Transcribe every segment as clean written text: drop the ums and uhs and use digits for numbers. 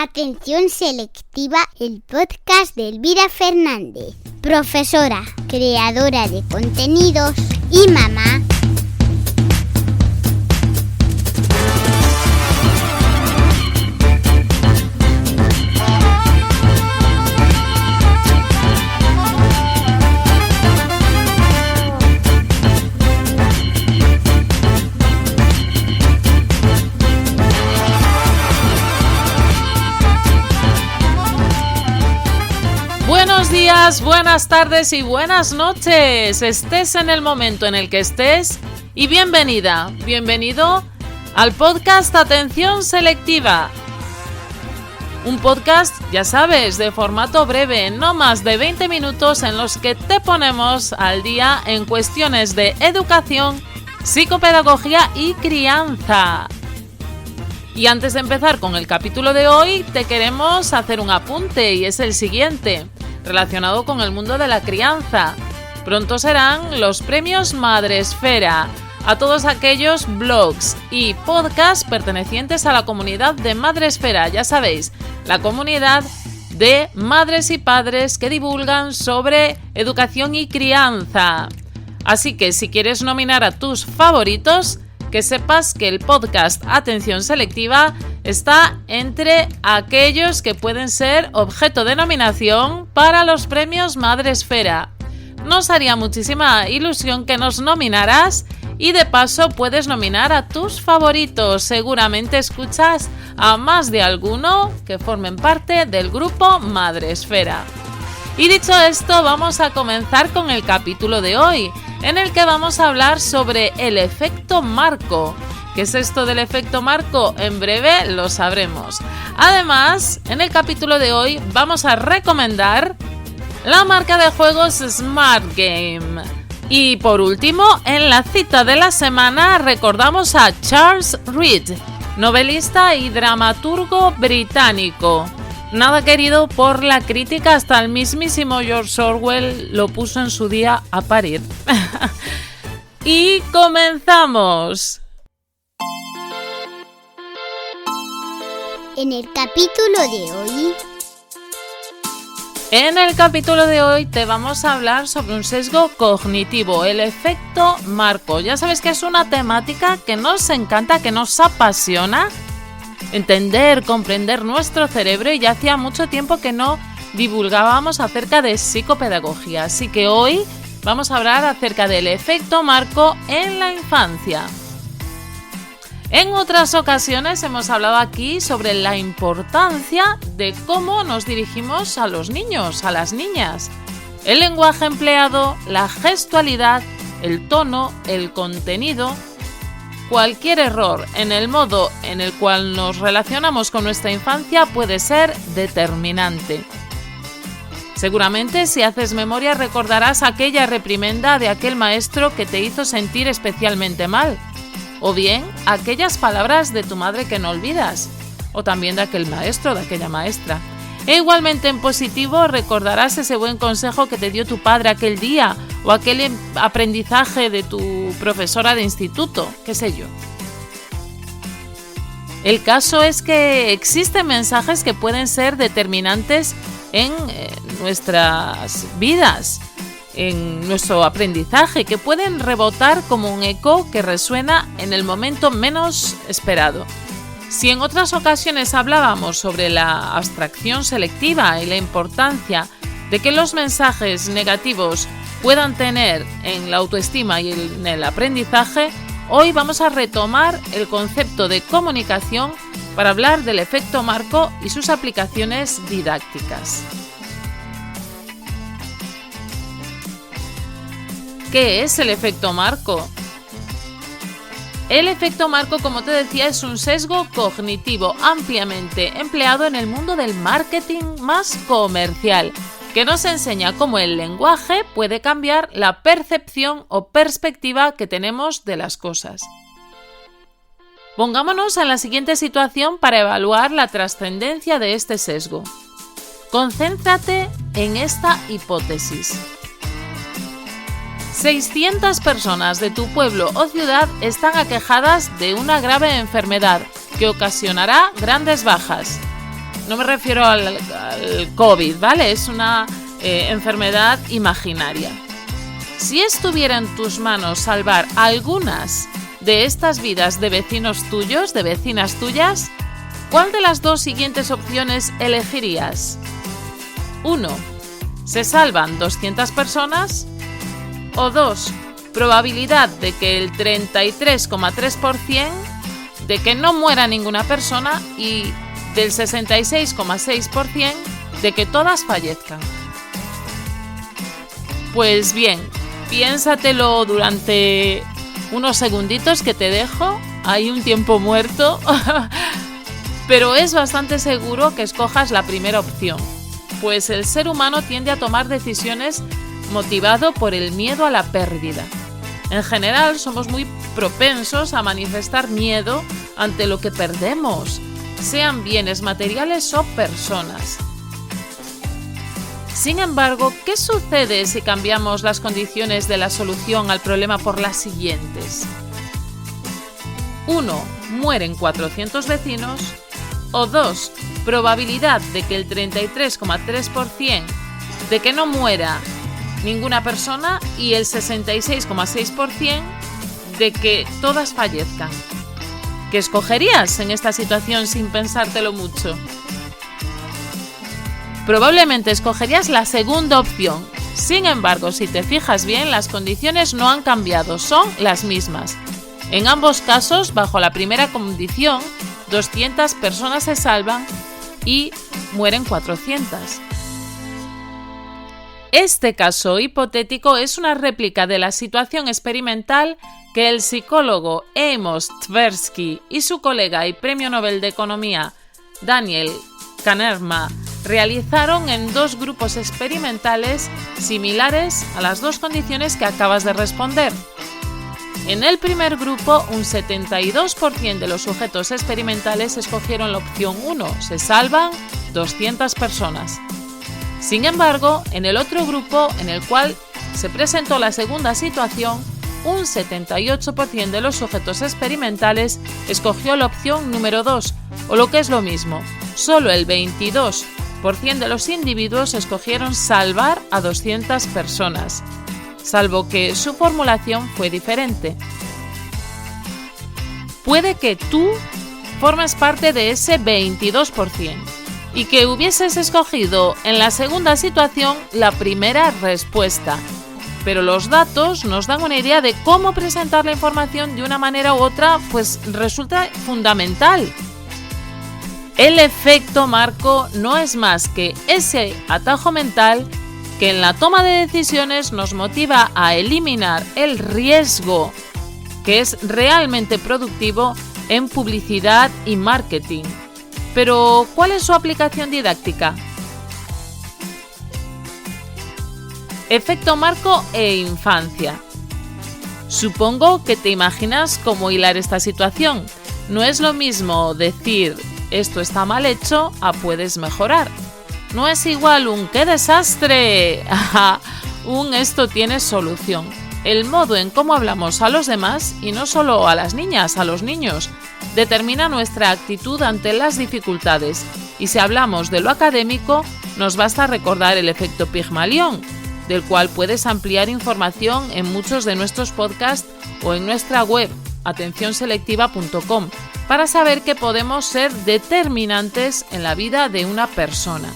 Atención selectiva, el podcast de Elvira Fernández, profesora, creadora de contenidos y mamá. Buenos días, buenas tardes y buenas noches, estés en el momento en el que estés y bienvenido al podcast Atención Selectiva. Un podcast, ya sabes, de formato breve, no más de 20 minutos en los que te ponemos al día en cuestiones de educación, psicopedagogía y crianza. Y antes de empezar con el capítulo de hoy, te queremos hacer un apunte y es el siguiente, relacionado con el mundo de la crianza. Pronto serán los premios Madresfera a todos aquellos blogs y podcasts pertenecientes a la comunidad de Madresfera. Ya sabéis, la comunidad de madres y padres que divulgan sobre educación y crianza. Así que si quieres nominar a tus favoritos, que sepas que el podcast Atención Selectiva está entre aquellos que pueden ser objeto de nominación para los premios Madresfera. Nos haría muchísima ilusión que nos nominaras y de paso puedes nominar a tus favoritos. Seguramente escuchas a más de alguno que formen parte del grupo Madresfera. Y dicho esto, vamos a comenzar con el capítulo de hoy, en el que vamos a hablar sobre el efecto marco. ¿Qué es esto del efecto marco? En breve lo sabremos. Además, en el capítulo de hoy vamos a recomendar la marca de juegos Smart Game. Y por último, en la cita de la semana recordamos a Charles Reid, novelista y dramaturgo británico. Nada querido por la crítica, hasta el mismísimo George Orwell lo puso en su día a parir. Y comenzamos. En el capítulo de hoy te vamos a hablar sobre un sesgo cognitivo, el efecto marco. Ya sabes que es una temática que nos encanta, que nos apasiona. Entender, comprender nuestro cerebro, y ya hacía mucho tiempo que no divulgábamos acerca de psicopedagogía, así que hoy vamos a hablar acerca del efecto marco en la infancia. En otras ocasiones hemos hablado aquí sobre la importancia de cómo nos dirigimos a los niños, a las niñas. El lenguaje empleado, la gestualidad, el tono, el contenido. Cualquier error en el modo en el cual nos relacionamos con nuestra infancia puede ser determinante. Seguramente, si haces memoria, recordarás aquella reprimenda de aquel maestro que te hizo sentir especialmente mal, o bien aquellas palabras de tu madre que no olvidas, o también de aquel maestro, de aquella maestra. E igualmente en positivo recordarás ese buen consejo que te dio tu padre aquel día, o aquel aprendizaje de tu profesora de instituto, qué sé yo. El caso es que existen mensajes que pueden ser determinantes en nuestras vidas, en nuestro aprendizaje, que pueden rebotar como un eco que resuena en el momento menos esperado. Si en otras ocasiones hablábamos sobre la abstracción selectiva y la importancia de que los mensajes negativos puedan tener en la autoestima y en el aprendizaje, hoy vamos a retomar el concepto de comunicación para hablar del efecto marco y sus aplicaciones didácticas. ¿Qué es el efecto marco? El efecto marco, como te decía, es un sesgo cognitivo ampliamente empleado en el mundo del marketing más comercial, que nos enseña cómo el lenguaje puede cambiar la percepción o perspectiva que tenemos de las cosas. Pongámonos en la siguiente situación para evaluar la trascendencia de este sesgo. Concéntrate en esta hipótesis. 600 personas de tu pueblo o ciudad están aquejadas de una grave enfermedad que ocasionará grandes bajas. No me refiero al COVID, ¿vale? Es una enfermedad imaginaria. Si estuviera en tus manos salvar algunas de estas vidas de vecinos tuyos, de vecinas tuyas, ¿cuál de las dos siguientes opciones elegirías? 1. ¿Se salvan 200 personas? O 2. Probabilidad de que el 33,3% de que no muera ninguna persona y del 66,6% de que todas fallezcan. Pues bien, piénsatelo durante unos segunditos que te dejo. Hay un tiempo muerto, pero es bastante seguro que escojas la primera opción, pues el ser humano tiende a tomar decisiones motivado por el miedo a la pérdida. En general, somos muy propensos a manifestar miedo ante lo que perdemos, sean bienes materiales o personas. Sin embargo, ¿qué sucede si cambiamos las condiciones de la solución al problema por las siguientes? 1. Mueren 400 vecinos. O 2. Probabilidad de que el 33,3% de que no muera ninguna persona y el 66,6% de que todas fallezcan. ¿Qué escogerías en esta situación sin pensártelo mucho? Probablemente escogerías la segunda opción. Sin embargo, si te fijas bien, las condiciones no han cambiado, son las mismas. En ambos casos, bajo la primera condición, 200 personas se salvan y mueren 400. Este caso hipotético es una réplica de la situación experimental que el psicólogo Amos Tversky y su colega y premio Nobel de Economía Daniel Kahneman realizaron en dos grupos experimentales similares a las dos condiciones que acabas de responder. En el primer grupo, un 72% de los sujetos experimentales escogieron la opción 1, se salvan 200 personas. Sin embargo, en el otro grupo, en el cual se presentó la segunda situación, un 78% de los sujetos experimentales escogió la opción número 2, o lo que es lo mismo, solo el 22% de los individuos escogieron salvar a 200 personas, salvo que su formulación fue diferente. Puede que tú formes parte de ese 22% y que hubieses escogido en la segunda situación la primera respuesta, pero los datos nos dan una idea de cómo presentar la información de una manera u otra, pues resulta fundamental. El efecto marco no es más que ese atajo mental que en la toma de decisiones nos motiva a eliminar el riesgo que es realmente productivo en publicidad y marketing. Pero, ¿cuál es su aplicación didáctica? Efecto marco e infancia. Supongo que te imaginas cómo hilar esta situación. No es lo mismo decir esto está mal hecho a puedes mejorar. No es igual un ¡qué desastre! Un esto tiene solución. El modo en cómo hablamos a los demás, y no solo a las niñas, a los niños, determina nuestra actitud ante las dificultades. Y si hablamos de lo académico, nos basta recordar el efecto Pigmalión, del cual puedes ampliar información en muchos de nuestros podcasts o en nuestra web, atencionselectiva.com, para saber que podemos ser determinantes en la vida de una persona.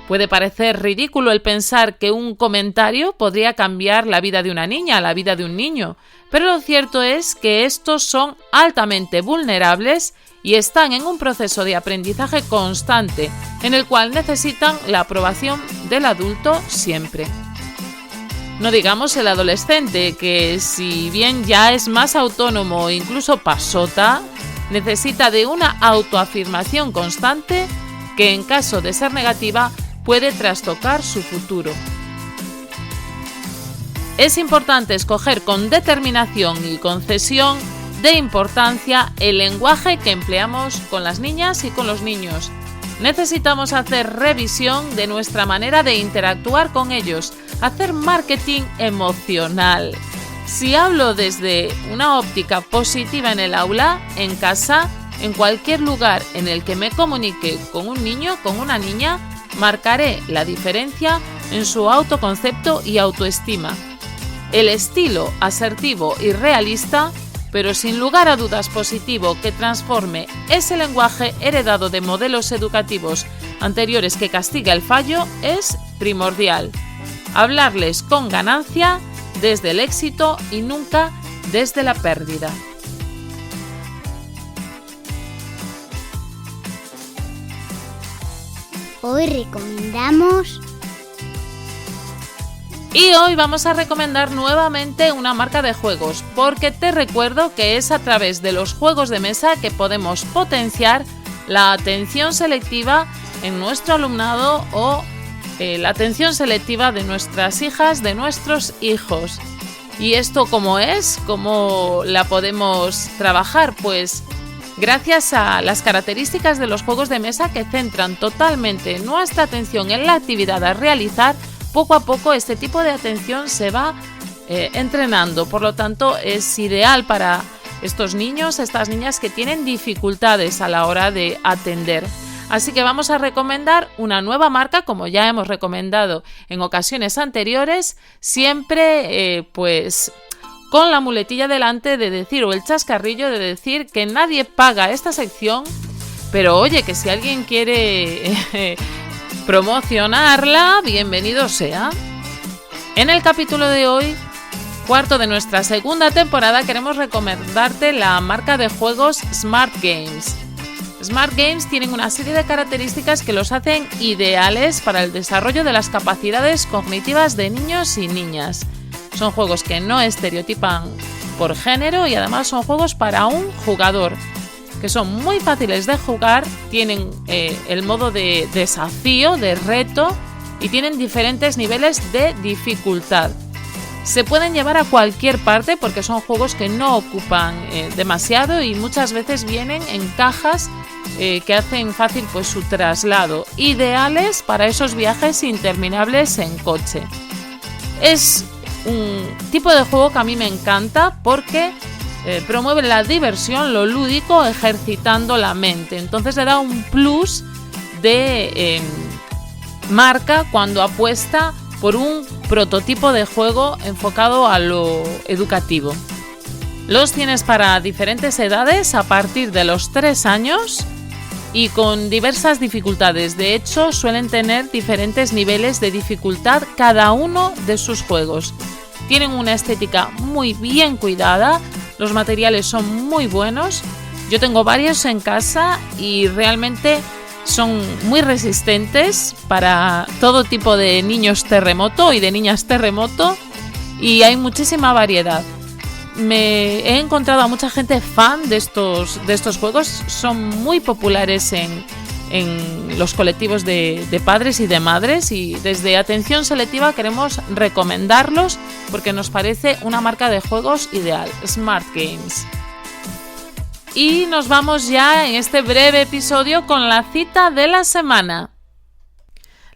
Puede parecer ridículo el pensar que un comentario podría cambiar la vida de una niña, la vida de un niño, pero lo cierto es que estos son altamente vulnerables y están en un proceso de aprendizaje constante, en el cual necesitan la aprobación del adulto siempre. No digamos el adolescente, que si bien ya es más autónomo e incluso pasota, necesita de una autoafirmación constante que, en caso de ser negativa, puede trastocar su futuro. Es importante escoger con determinación y concesión de importancia el lenguaje que empleamos con las niñas y con los niños. Necesitamos hacer revisión de nuestra manera de interactuar con ellos, hacer marketing emocional. Si hablo desde una óptica positiva en el aula, en casa En cualquier lugar en el que me comunique con un niño, con una niña, marcaré la diferencia en su autoconcepto y autoestima. El estilo asertivo y realista, pero sin lugar a dudas positivo, que transforme ese lenguaje heredado de modelos educativos anteriores que castiga el fallo, es primordial. Hablarles con ganancia desde el éxito y nunca desde la pérdida. Hoy recomendamos... Y hoy vamos a recomendar nuevamente una marca de juegos, porque te recuerdo que es a través de los juegos de mesa que podemos potenciar la atención selectiva en nuestro alumnado o la atención selectiva de nuestras hijas, de nuestros hijos. ¿Y esto cómo es? ¿Cómo la podemos trabajar? Pues gracias a las características de los juegos de mesa que centran totalmente nuestra atención en la actividad a realizar. Poco a poco este tipo de atención se va entrenando, por lo tanto es ideal para estos niños, estas niñas que tienen dificultades a la hora de atender. Así que vamos a recomendar una nueva marca, como ya hemos recomendado en ocasiones anteriores, siempre pues con la muletilla delante de decir, o el chascarrillo de decir que nadie paga esta sección, pero oye, que si alguien quiere... promocionarla, bienvenido sea. En el capítulo de hoy, cuarto de nuestra segunda temporada, queremos recomendarte la marca de juegos Smart Games. Smart Games tienen una serie de características que los hacen ideales para el desarrollo de las capacidades cognitivas de niños y niñas. Son juegos que no estereotipan por género y además son juegos para un jugador, que son muy fáciles de jugar, tienen el modo de desafío, de reto y tienen diferentes niveles de dificultad. Se pueden llevar a cualquier parte porque son juegos que no ocupan demasiado y muchas veces vienen en cajas que hacen fácil pues, su traslado, ideales para esos viajes interminables en coche. Es un tipo de juego que a mí me encanta porque promueve la diversión, lo lúdico, ejercitando la mente. Entonces le da un plus de marca cuando apuesta por un prototipo de juego enfocado a lo educativo. Los tienes para diferentes edades a partir de los 3 años y con diversas dificultades. De hecho, suelen tener diferentes niveles de dificultad cada uno de sus juegos. Tienen una estética muy bien cuidada. Los materiales son muy buenos. Yo tengo varios en casa y realmente son muy resistentes para todo tipo de niños terremoto y de niñas terremoto. Y hay muchísima variedad. Me he encontrado a mucha gente fan de estos juegos. Son muy populares en los colectivos de padres y de madres. Y desde Atención Selectiva queremos recomendarlos porque nos parece una marca de juegos ideal, Smart Games. Y nos vamos ya en este breve episodio con la cita de la semana.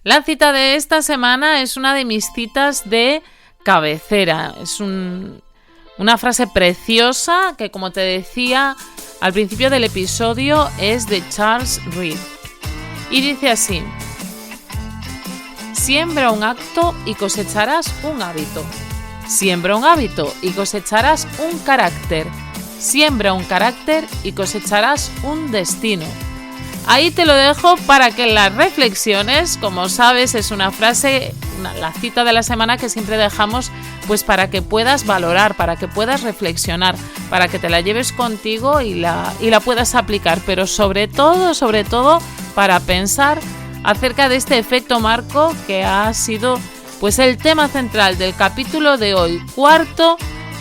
La cita de esta semana es una de mis citas de cabecera. Es una frase preciosa que, como te decía al principio del episodio, es de Charles Reed. Y dice así: siembra un acto y cosecharás un hábito. Siembra un hábito y cosecharás un carácter. Siembra un carácter y cosecharás un destino. Ahí te lo dejo para que las reflexiones. Como sabes, es una frase, la cita de la semana que siempre dejamos pues para que puedas valorar, para que puedas reflexionar, para que te la lleves contigo y la puedas aplicar, pero sobre todo para pensar acerca de este efecto marco que ha sido pues el tema central del capítulo de hoy, cuarto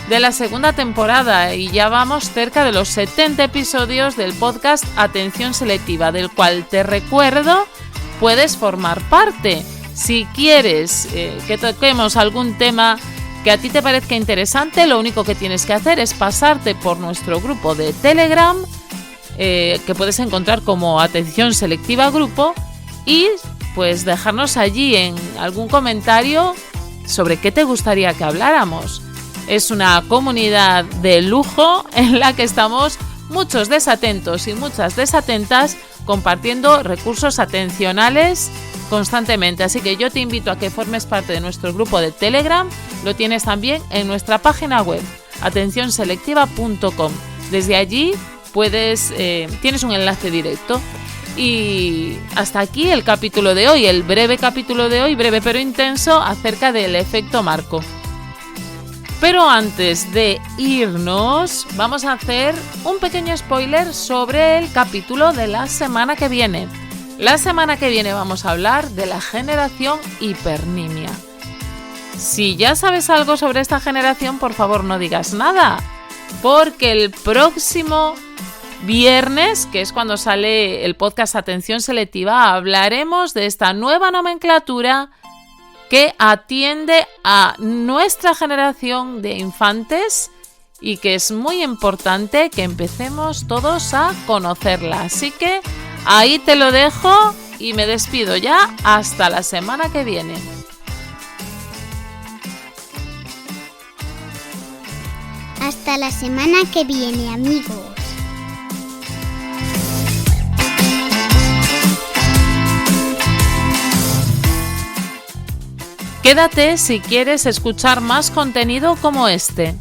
de la segunda temporada, y ya vamos cerca de los 70 episodios del podcast Atención Selectiva, del cual te recuerdo puedes formar parte. Si quieres que toquemos algún tema que a ti te parezca interesante, lo único que tienes que hacer es pasarte por nuestro grupo de Telegram, que puedes encontrar como Atención Selectiva Grupo, y pues dejarnos allí en algún comentario sobre qué te gustaría que habláramos. Es una comunidad de lujo en la que estamos muchos desatentos y muchas desatentas compartiendo recursos atencionales constantemente. Así que yo te invito a que formes parte de nuestro grupo de Telegram. Lo tienes también en nuestra página web, atencionselectiva.com. Desde allí tienes un enlace directo. Y hasta aquí el capítulo de hoy, el breve capítulo de hoy, breve pero intenso, acerca del efecto Marco. Pero antes de irnos, vamos a hacer un pequeño spoiler sobre el capítulo de la semana que viene. La semana que viene vamos a hablar de la generación hipernimia. Si ya sabes algo sobre esta generación, por favor no digas nada, porque el próximo viernes, que es cuando sale el podcast Atención Selectiva, hablaremos de esta nueva nomenclatura que atiende a nuestra generación de infantes y que es muy importante que empecemos todos a conocerla. Así que ahí te lo dejo y me despido ya hasta la semana que viene. Hasta la semana que viene, amigos. Quédate si quieres escuchar más contenido como este.